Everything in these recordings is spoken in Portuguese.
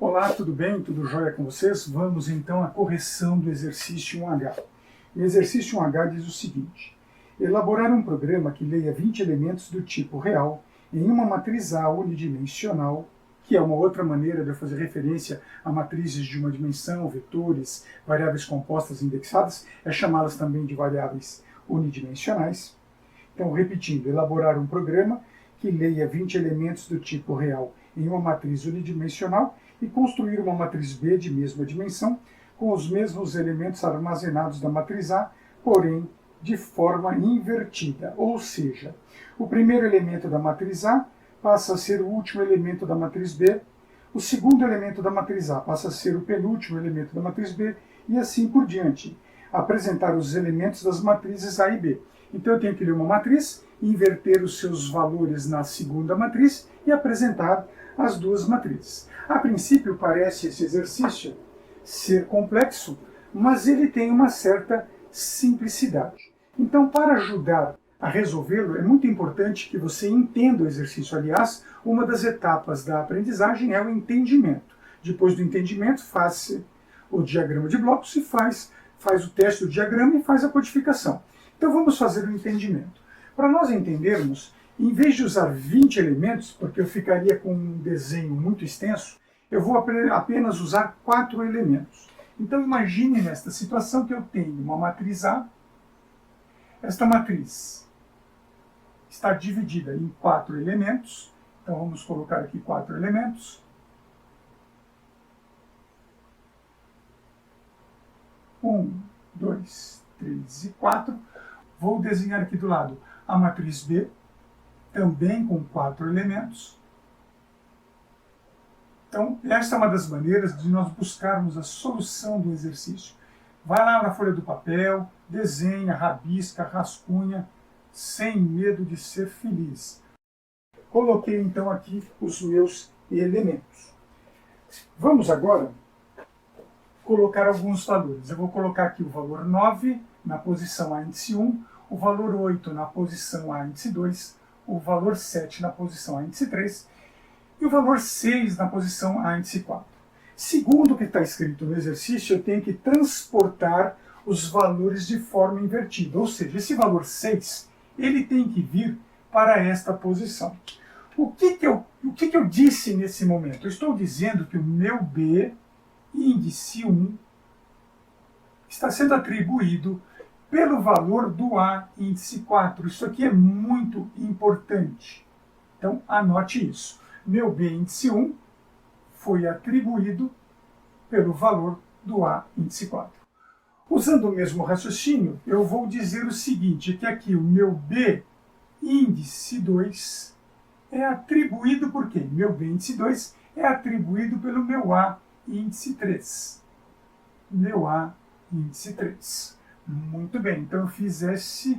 Olá, tudo bem? Tudo jóia com vocês? Vamos então à correção do exercício 1H. O exercício 1H diz o seguinte: elaborar um programa que leia 20 elementos do tipo real em uma matriz A unidimensional, que é uma outra maneira de eu fazer referência a matrizes de uma dimensão, vetores, variáveis compostas indexadas, é chamá-las também de variáveis unidimensionais. Então, repetindo, elaborar um programa que leia 20 elementos do tipo real em uma matriz unidimensional e construir uma matriz B de mesma dimensão com os mesmos elementos armazenados da matriz A, porém de forma invertida. Ou seja, o primeiro elemento da matriz A passa a ser o último elemento da matriz B, o segundo elemento da matriz A passa a ser o penúltimo elemento da matriz B, e assim por diante. Apresentar os elementos das matrizes A e B. Então eu tenho que ler uma matriz, inverter os seus valores na segunda matriz e apresentar as duas matrizes. A princípio parece esse exercício ser complexo, mas ele tem uma certa simplicidade. Então, para ajudar a resolvê-lo, é muito importante que você entenda o exercício. Aliás, uma das etapas da aprendizagem é o entendimento. Depois do entendimento, faz o diagrama de blocos e faz o teste do diagrama e faz a codificação. Então vamos fazer o entendimento. Para nós entendermos, em vez de usar 20 elementos, porque eu ficaria com um desenho muito extenso, eu vou apenas usar 4 elementos. Então imagine nesta situação que eu tenho uma matriz A. Esta matriz está dividida em 4 elementos. Então vamos colocar aqui 4 elementos. 1, 2, 3 e 4. Vou desenhar aqui do lado a matriz B, também com 4 elementos. Então, esta é uma das maneiras de nós buscarmos a solução do exercício. Vai lá na folha do papel, desenha, rabisca, rascunha, sem medo de ser feliz. Coloquei então aqui os meus elementos. Vamos agora colocar alguns valores. Eu vou colocar aqui o valor 9 na posição A índice 1, o valor 8 na posição A índice 2, o valor 7 na posição A índice 3 e o valor 6 na posição A índice 4. Segundo o que está escrito no exercício, eu tenho que transportar os valores de forma invertida, ou seja, esse valor 6 ele tem que vir para esta posição. O que eu disse nesse momento? Eu estou dizendo que o meu B índice 1 está sendo atribuído pelo valor do A índice 4. Isso aqui é muito importante. Então, anote isso. Meu B índice 1 foi atribuído pelo valor do A índice 4. Usando o mesmo raciocínio, eu vou dizer o seguinte, que aqui o meu B índice 2 é atribuído por quem? Meu B índice 2 é atribuído pelo meu A índice 3. Meu A índice 3. Muito bem, então eu fiz esse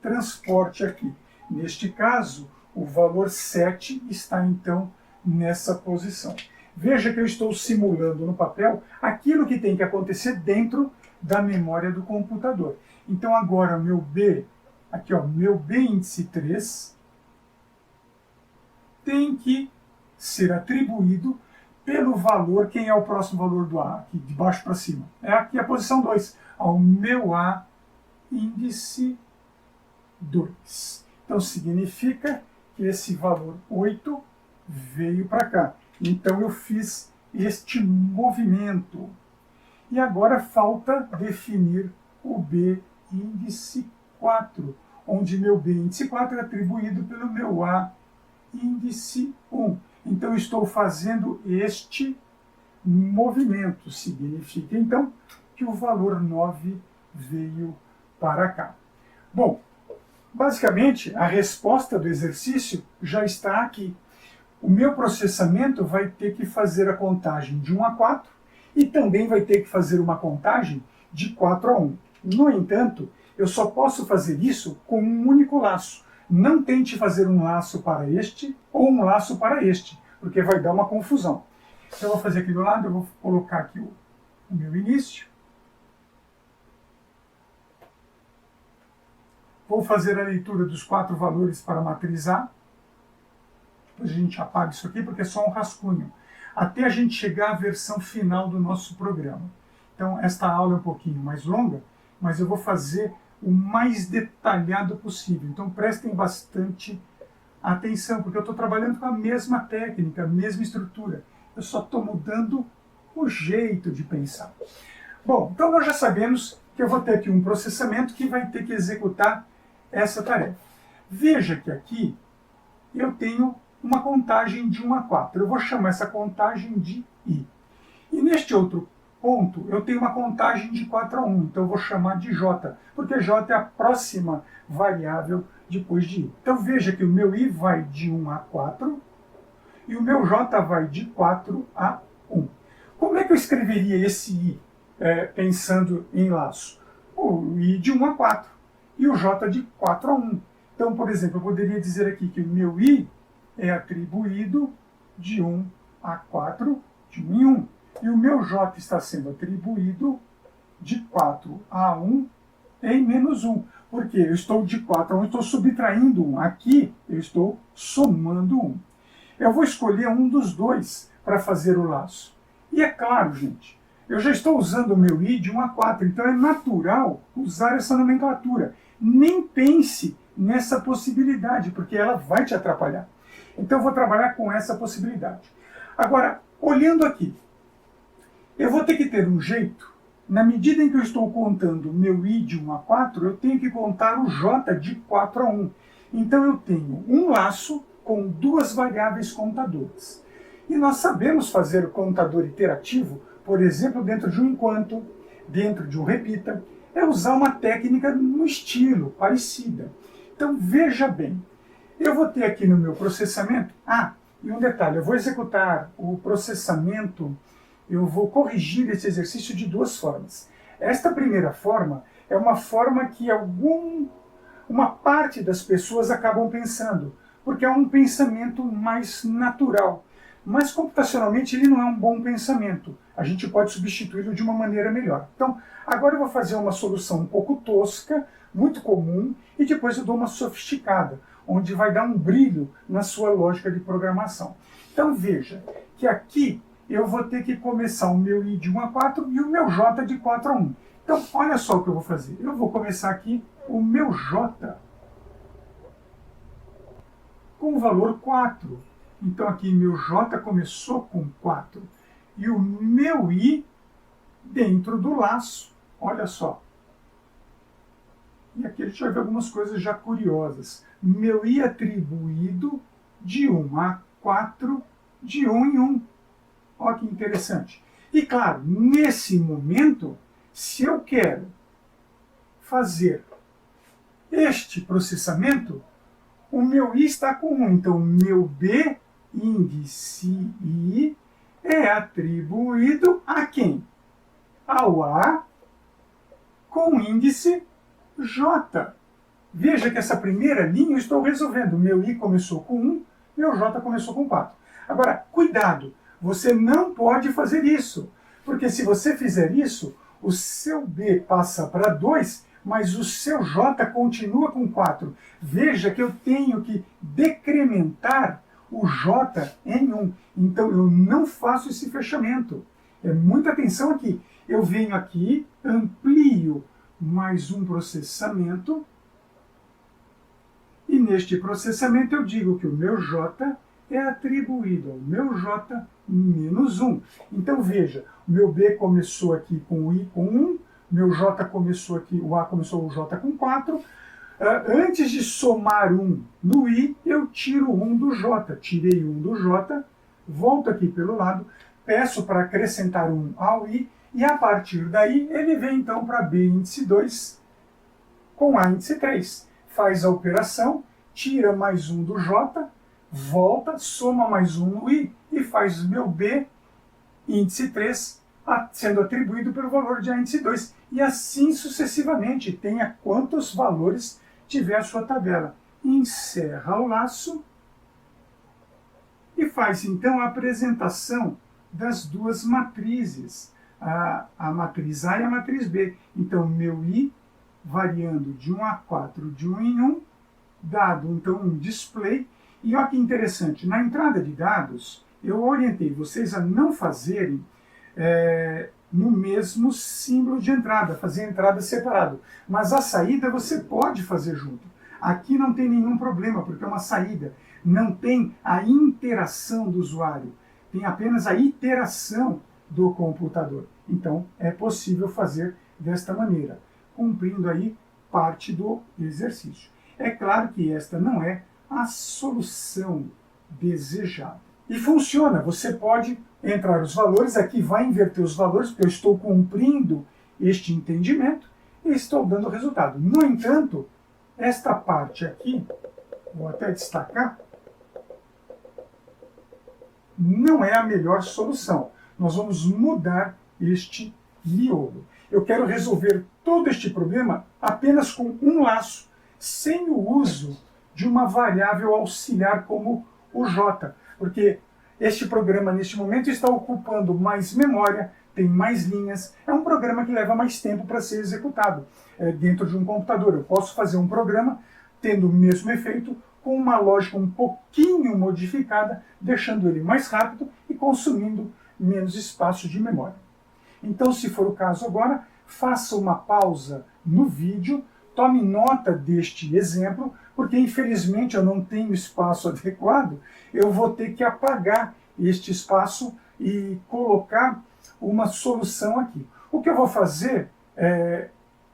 transporte aqui. Neste caso, o valor 7 está então nessa posição. Veja que eu estou simulando no papel aquilo que tem que acontecer dentro da memória do computador. Então agora o meu B, aqui ó, meu B índice 3 tem que ser atribuído pelo valor, quem é o próximo valor do A, aqui de baixo para cima? É aqui a posição 2, ao meu A índice 2. Então significa que esse valor 8 veio para cá. Então eu fiz este movimento. E agora falta definir o B índice 4, onde meu B índice 4 é atribuído pelo meu A índice 1. Então estou fazendo este movimento. Significa então que o valor 9 veio para cá. Bom, basicamente a resposta do exercício já está aqui. O meu processamento vai ter que fazer a contagem de 1 a 4 e também vai ter que fazer uma contagem de 4 a 1. No entanto, eu só posso fazer isso com um único laço. Não tente fazer um laço para este ou um laço para este, porque vai dar uma confusão. Então eu vou fazer aqui do lado, eu vou colocar aqui o meu início. Vou fazer a leitura dos 4 valores para a matriz A. Depois a gente apaga isso aqui porque é só um rascunho. até a gente chegar à versão final do nosso programa. Então, esta aula é um pouquinho mais longa, mas eu vou fazer o mais detalhado possível. Então, prestem bastante atenção, porque eu estou trabalhando com a mesma técnica, a mesma estrutura. Eu só estou mudando o jeito de pensar. Bom, então nós já sabemos que eu vou ter aqui um processamento que vai ter que executar essa tarefa. Veja que aqui eu tenho uma contagem de 1 a 4. Eu vou chamar essa contagem de I. E neste outro ponto, eu tenho uma contagem de 4 a 1. Então eu vou chamar de J, porque J é a próxima variável depois de I. Então veja que o meu I vai de 1 a 4 e o meu J vai de 4 a 1. Como é que eu escreveria esse I pensando em laço? O I de 1 a 4 e o J de 4 a 1. Então, por exemplo, eu poderia dizer aqui que o meu I é atribuído de 1 a 4, de 1 em 1. E o meu J está sendo atribuído de 4 a 1 em menos 1. Porque eu estou de 4 a 1, estou subtraindo 1. Aqui eu estou somando 1. Eu vou escolher um dos dois para fazer o laço. E é claro, gente, eu já estou usando o meu I de 1 a 4, então é natural usar essa nomenclatura. Nem pense nessa possibilidade, porque ela vai te atrapalhar. Então eu vou trabalhar com essa possibilidade. Agora, olhando aqui, eu vou ter que ter um jeito, na medida em que eu estou contando o meu I de 1 a 4, eu tenho que contar o J de 4 a 1. Então eu tenho um laço com duas variáveis contadoras. E nós sabemos fazer o contador iterativo, por exemplo, dentro de um enquanto, dentro de um repita, é usar uma técnica no estilo, parecida. Então veja bem, eu vou ter aqui no meu processamento, e um detalhe, eu vou executar o processamento, eu vou corrigir esse exercício de duas formas. Esta primeira forma é uma forma que uma parte das pessoas acabam pensando, porque é um pensamento mais natural. Mas computacionalmente ele não é um bom pensamento. A gente pode substituí-lo de uma maneira melhor. Então, agora eu vou fazer uma solução um pouco tosca, muito comum, e depois eu dou uma sofisticada, onde vai dar um brilho na sua lógica de programação. Então veja que aqui eu vou ter que começar o meu I de 1 a 4 e o meu J de 4 a 1. Então olha só o que eu vou fazer. Eu vou começar aqui o meu J com o valor 4. Então aqui meu J começou com 4. E o meu I dentro do laço, olha só. E aqui a gente vai ver algumas coisas já curiosas. Meu I atribuído de 1 a 4, de 1 em 1. Olha que interessante. E claro, nesse momento, se eu quero fazer este processamento, o meu I está com 1. Então, o meu B índice I é atribuído a quem? Ao A com índice J. Veja que essa primeira linha eu estou resolvendo. Meu I começou com 1, meu J começou com 4. Agora, cuidado, você não pode fazer isso, porque se você fizer isso, o seu B passa para 2, mas o seu J continua com 4. Veja que eu tenho que decrementar o J em 1. Então eu não faço esse fechamento. Muita atenção aqui. Eu venho aqui, amplio mais um processamento, e neste processamento eu digo que o meu J é atribuído ao meu J menos 1. Então veja, o meu B começou aqui com o I com 1, meu J começou aqui, o A começou o J com 4. Antes de somar 1 no I, eu tiro 1 do J. Tirei 1 do J, volto aqui pelo lado, peço para acrescentar 1 ao I, e a partir daí ele vem então para B índice 2 com A índice 3. Faz a operação, tira mais 1 do J, volta, soma mais 1 no I e faz o meu B índice 3 sendo atribuído pelo valor de A índice 2. E assim sucessivamente, tenha quantos valores tiver a sua tabela. Encerra o laço e faz então a apresentação das duas matrizes, a matriz A e a matriz B. Então, meu I variando de 1 a 4, de 1 em 1, dado então um display. E olha que interessante, na entrada de dados, eu orientei vocês a não fazerem no mesmo símbolo de entrada, fazer a entrada separado. Mas a saída você pode fazer junto. Aqui não tem nenhum problema, porque é uma saída. Não tem a interação do usuário, tem apenas a iteração do computador. Então, é possível fazer desta maneira, cumprindo aí parte do exercício. É claro que esta não é a solução desejada. E funciona, você pode entrar os valores, aqui vai inverter os valores, porque eu estou cumprindo este entendimento e estou dando resultado. No entanto, esta parte aqui, vou até destacar, não é a melhor solução. Nós vamos mudar este miolo. Eu quero resolver todo este problema apenas com um laço, sem o uso de uma variável auxiliar como o J, porque este programa, neste momento, está ocupando mais memória, tem mais linhas, é um programa que leva mais tempo para ser executado dentro de um computador. Eu posso fazer um programa tendo o mesmo efeito, com uma lógica um pouquinho modificada, deixando ele mais rápido e consumindo menos espaço de memória. Então, se for o caso agora, faça uma pausa no vídeo, tome nota deste exemplo, porque infelizmente eu não tenho espaço adequado, eu vou ter que apagar este espaço e colocar uma solução aqui. O que eu vou fazer,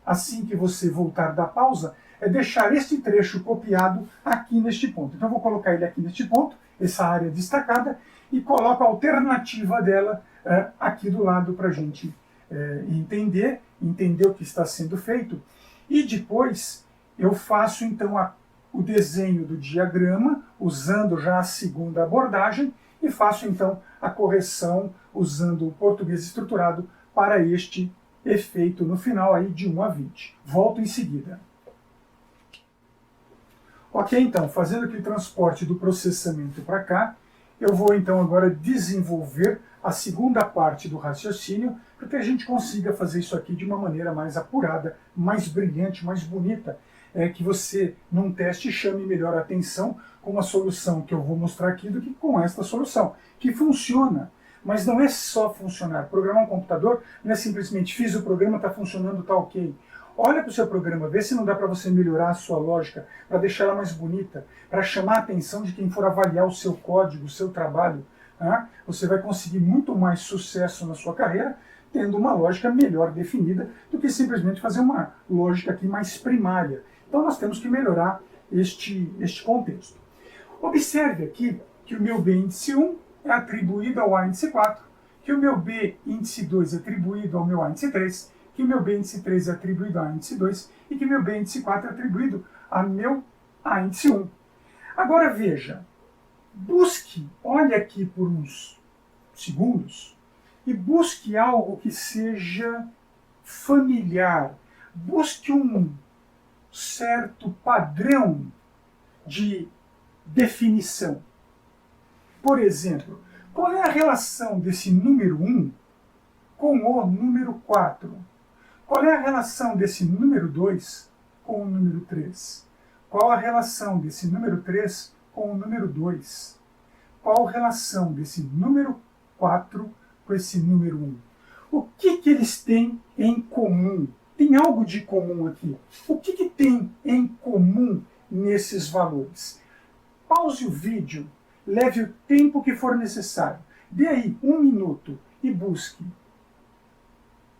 assim que você voltar da pausa, é deixar este trecho copiado aqui neste ponto. Então eu vou colocar ele aqui neste ponto, essa área destacada, e coloco a alternativa dela aqui do lado para a gente entender o que está sendo feito. E depois eu faço então o desenho do diagrama, usando já a segunda abordagem, e faço então a correção usando o português estruturado para este efeito no final aí de 1 a 20. Volto em seguida. Ok, então, fazendo aqui o transporte do processamento para cá, eu vou então agora desenvolver a segunda parte do raciocínio, para que a gente consiga fazer isso aqui de uma maneira mais apurada, mais brilhante, mais bonita, que você, num teste, chame melhor a atenção com a solução que eu vou mostrar aqui do que com esta solução, que funciona. Mas não é só funcionar. Programar um computador não é simplesmente fiz o programa, está funcionando, está ok. Olha para o seu programa, vê se não dá para você melhorar a sua lógica, para deixar ela mais bonita, para chamar a atenção de quem for avaliar o seu código, o seu trabalho. Você vai conseguir muito mais sucesso na sua carreira tendo uma lógica melhor definida do que simplesmente fazer uma lógica aqui mais primária. Então nós temos que melhorar este contexto. Observe aqui que o meu B índice 1 é atribuído ao A índice 4, que o meu B índice 2 é atribuído ao meu A índice 3, que o meu B índice 3 é atribuído ao A índice 2 e que o meu B índice 4 é atribuído ao meu A índice 1. Agora veja, olhe aqui por uns segundos e busque algo que seja familiar. Busque um certo padrão de definição. Por exemplo, qual é a relação desse número 1 com o número 4? Qual é a relação desse número 2 com o número 3? Qual a relação desse número 3 com o número 2? Qual a relação desse número 4 com esse número 1? O que eles têm em comum? Tem algo de comum aqui. O que tem em comum nesses valores? Pause o vídeo, leve o tempo que for necessário. Dê aí 1 minuto e busque.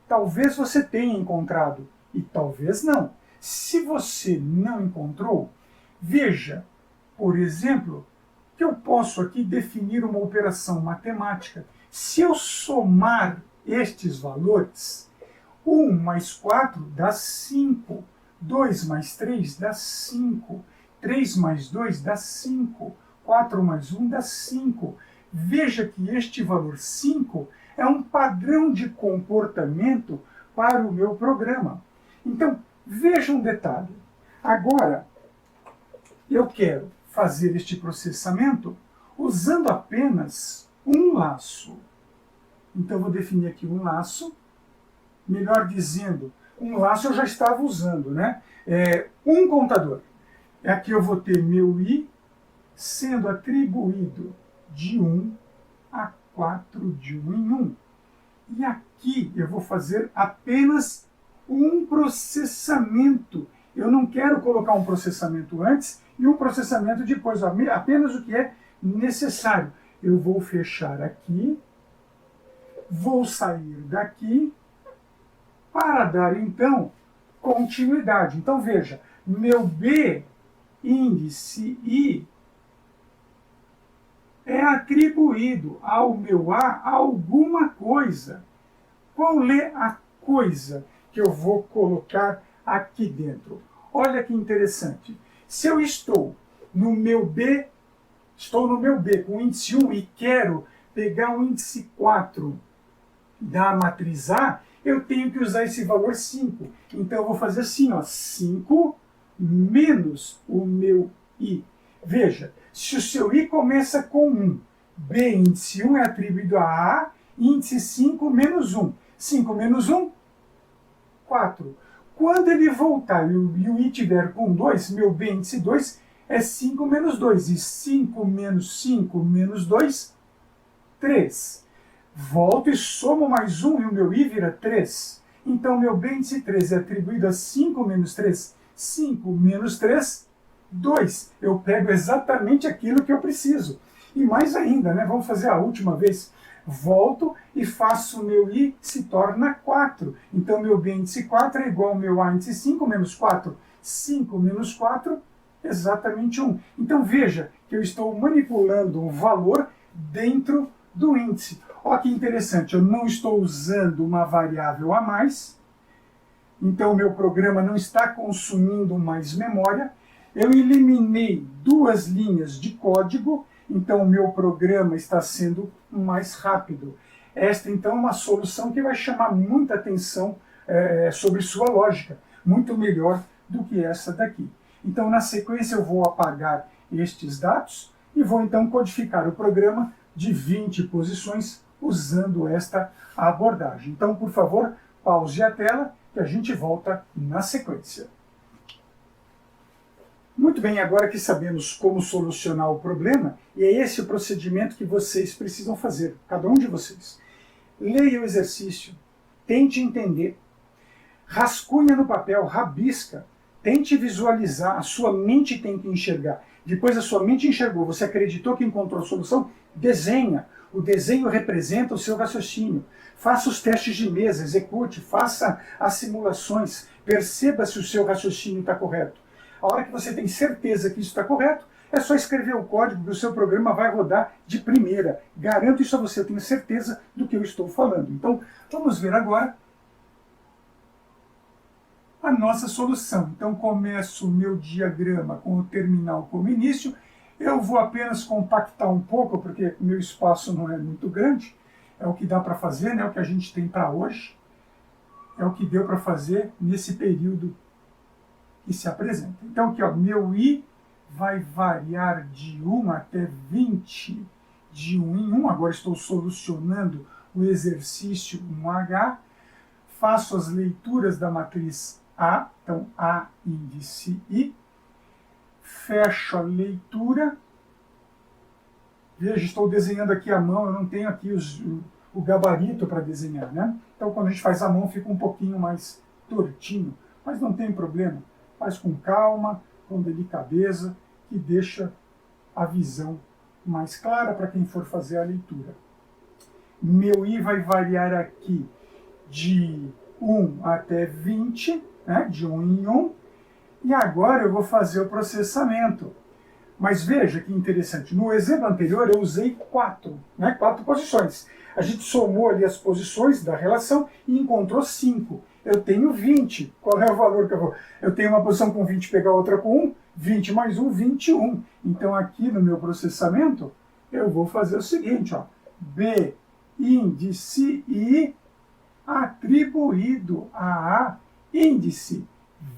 Talvez você tenha encontrado e talvez não. Se você não encontrou, veja, por exemplo, que eu posso aqui definir uma operação matemática. Se eu somar estes valores, 1 mais 4 dá 5, 2 mais 3 dá 5, 3 mais 2 dá 5, 4 mais 1 dá 5. Veja que este valor 5 é um padrão de comportamento para o meu programa. Então, veja um detalhe. Agora, eu quero fazer este processamento usando apenas um laço. Então, eu vou definir aqui um laço. Melhor dizendo, um laço eu já estava usando, né? Um contador. Aqui eu vou ter meu I sendo atribuído de 1 a 4 de 1 em 1. E aqui eu vou fazer apenas um processamento. Eu não quero colocar um processamento antes e um processamento depois, apenas o que é necessário. Eu vou fechar aqui, vou sair daqui, para dar, então, continuidade. Então, veja, meu B índice I é atribuído ao meu A alguma coisa. Qual é a coisa que eu vou colocar aqui dentro? Olha que interessante. Se eu estou no meu B com o índice 1 e quero pegar o índice 4 da matriz A, eu tenho que usar esse valor 5. Então eu vou fazer assim, ó, 5 menos o meu I. Veja, se o seu I começa com 1, B índice 1 é atribuído a A, índice 5 menos 1. 5 menos 1, 4. Quando ele voltar e o I tiver com 2, meu B índice 2 é 5 menos 2. E 5 menos 2, 3. Volto e somo mais 1 e o meu I vira 3. Então, meu B índice 3 é atribuído a 5 menos 3. 5 menos 3, 2. Eu pego exatamente aquilo que eu preciso. E mais ainda, né? Vamos fazer a última vez. Volto e faço o meu I se torna 4. Então, meu B índice 4 é igual ao meu A índice 5 menos 4. 5 menos 4, exatamente 1. Então, veja que eu estou manipulando um valor dentro do índice. Olha que interessante, eu não estou usando uma variável a mais, então o meu programa não está consumindo mais memória. Eu eliminei 2 linhas de código, então o meu programa está sendo mais rápido. Esta, então, é uma solução que vai chamar muita atenção sobre sua lógica, muito melhor do que essa daqui. Então, na sequência, eu vou apagar estes dados e vou, então, codificar o programa de 20 posições usando esta abordagem. Então, por favor, pause a tela que a gente volta na sequência. Muito bem, agora que sabemos como solucionar o problema, e é esse o procedimento que vocês precisam fazer, cada um de vocês. Leia o exercício, tente entender, rascunha no papel, rabisca, tente visualizar, a sua mente tem que enxergar. Depois a sua mente enxergou, você acreditou que encontrou a solução, desenha. O desenho representa o seu raciocínio. Faça os testes de mesa, execute, faça as simulações, perceba se o seu raciocínio está correto. A hora que você tem certeza que isso está correto, é só escrever o código que o seu programa vai rodar de primeira. Garanto isso a você, eu tenho certeza do que eu estou falando. Então, vamos ver agora a nossa solução. Então, começo o meu diagrama com o terminal como início. Eu vou apenas compactar um pouco, porque meu espaço não é muito grande. É o que dá para fazer, né? É o que a gente tem para hoje. É o que deu para fazer nesse período que se apresenta. Então, aqui, ó, meu I vai variar de 1 até 20, de 1 em 1. Agora estou solucionando o exercício 1H. Faço as leituras da matriz A, então A índice I. Fecho a leitura. Veja, estou desenhando aqui à mão, eu não tenho aqui o gabarito para desenhar, né? Então, quando a gente faz à mão, fica um pouquinho mais tortinho, mas não tem problema. Faz com calma, com delicadeza, que deixa a visão mais clara para quem for fazer a leitura. Meu I vai variar aqui de 1 até 20, né? De 1 em 1. E agora eu vou fazer o processamento. Mas veja que interessante, no exemplo anterior eu usei 4, né? 4 posições. A gente somou ali as posições da relação e encontrou 5. Eu tenho 20. Qual é o valor que eu vou? Eu tenho uma posição com 20, pegar outra com 1, 20 mais 1, 21. Então aqui no meu processamento eu vou fazer o seguinte, ó, B índice I atribuído a A índice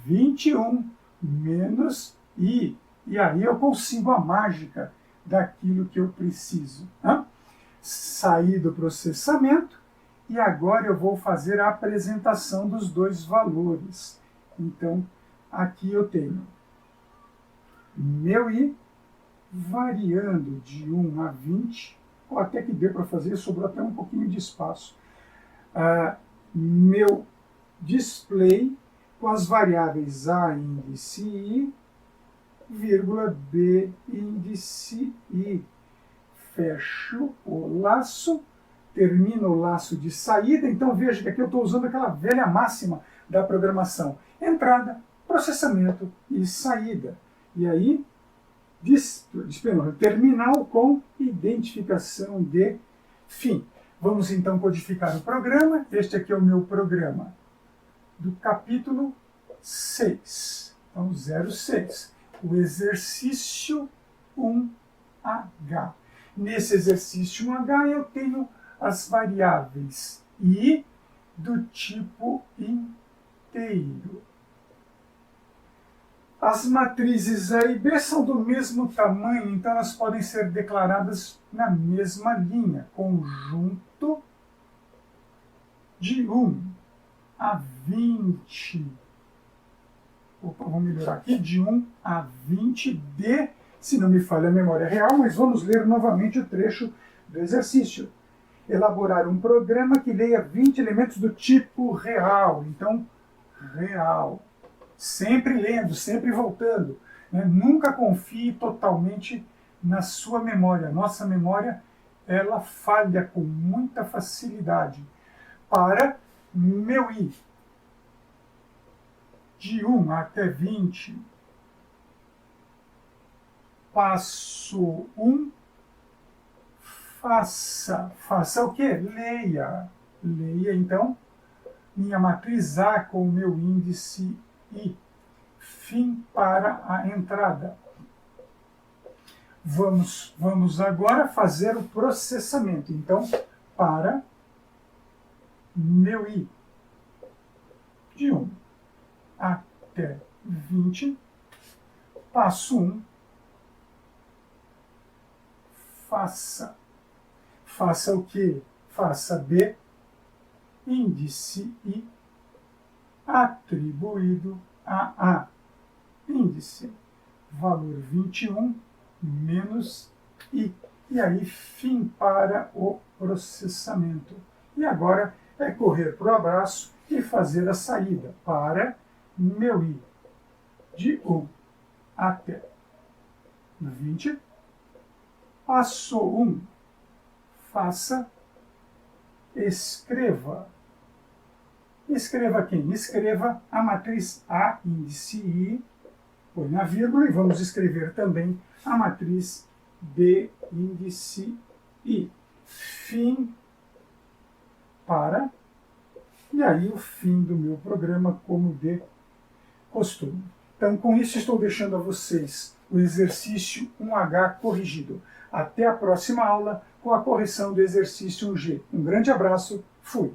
21 menos I. E aí eu consigo a mágica daquilo que eu preciso. Né? Saí do processamento e agora eu vou fazer a apresentação dos dois valores. Então, aqui eu tenho meu I variando de 1 a 20, ou até que dê para fazer, sobrou até um pouquinho de espaço. Meu display com as variáveis A índice I, vírgula B índice I. Fecho o laço, termino o laço de saída, então veja que aqui eu estou usando aquela velha máxima da programação. Entrada, processamento e saída. E aí, terminal com identificação de fim. Vamos então codificar o programa. Este aqui é o meu programa do capítulo 6. Então, 06. O exercício 1H. Nesse exercício 1H eu tenho as variáveis I do tipo inteiro. As matrizes A e B são do mesmo tamanho, então elas podem ser declaradas na mesma linha. Conjunto de 1 a 20. Opa, vamos melhorar aqui. De 1 a 20 de, se não me falha a memória real, mas vamos ler novamente o trecho do exercício. Elaborar um programa que leia 20 elementos do tipo real. Então, real. Sempre lendo, sempre voltando. Né? Nunca confie totalmente na sua memória. Nossa memória, ela falha com muita facilidade. Para meu I, de 1 até 20, passo 1, faça o quê? Leia. Leia, então, minha matriz A com o meu índice I. Fim para a entrada. Vamos agora fazer o processamento. Então, para meu I, de 1 até 20, passo 1, faça. Faça o quê? Faça B, índice I, atribuído a A. Índice, valor 21, menos I. E aí, fim para o processamento. E agora é correr para o abraço e fazer a saída para meu I, de 1 até 20. Passo 1, faça, escreva. Escreva quem? Escreva a matriz A, índice I, põe na vírgula, e vamos escrever também a matriz B, índice I. Fim para, e aí o fim do meu programa como de costume. Então, com isso, estou deixando a vocês o exercício 1H corrigido. Até a próxima aula com a correção do exercício 1G. Um grande abraço, fui!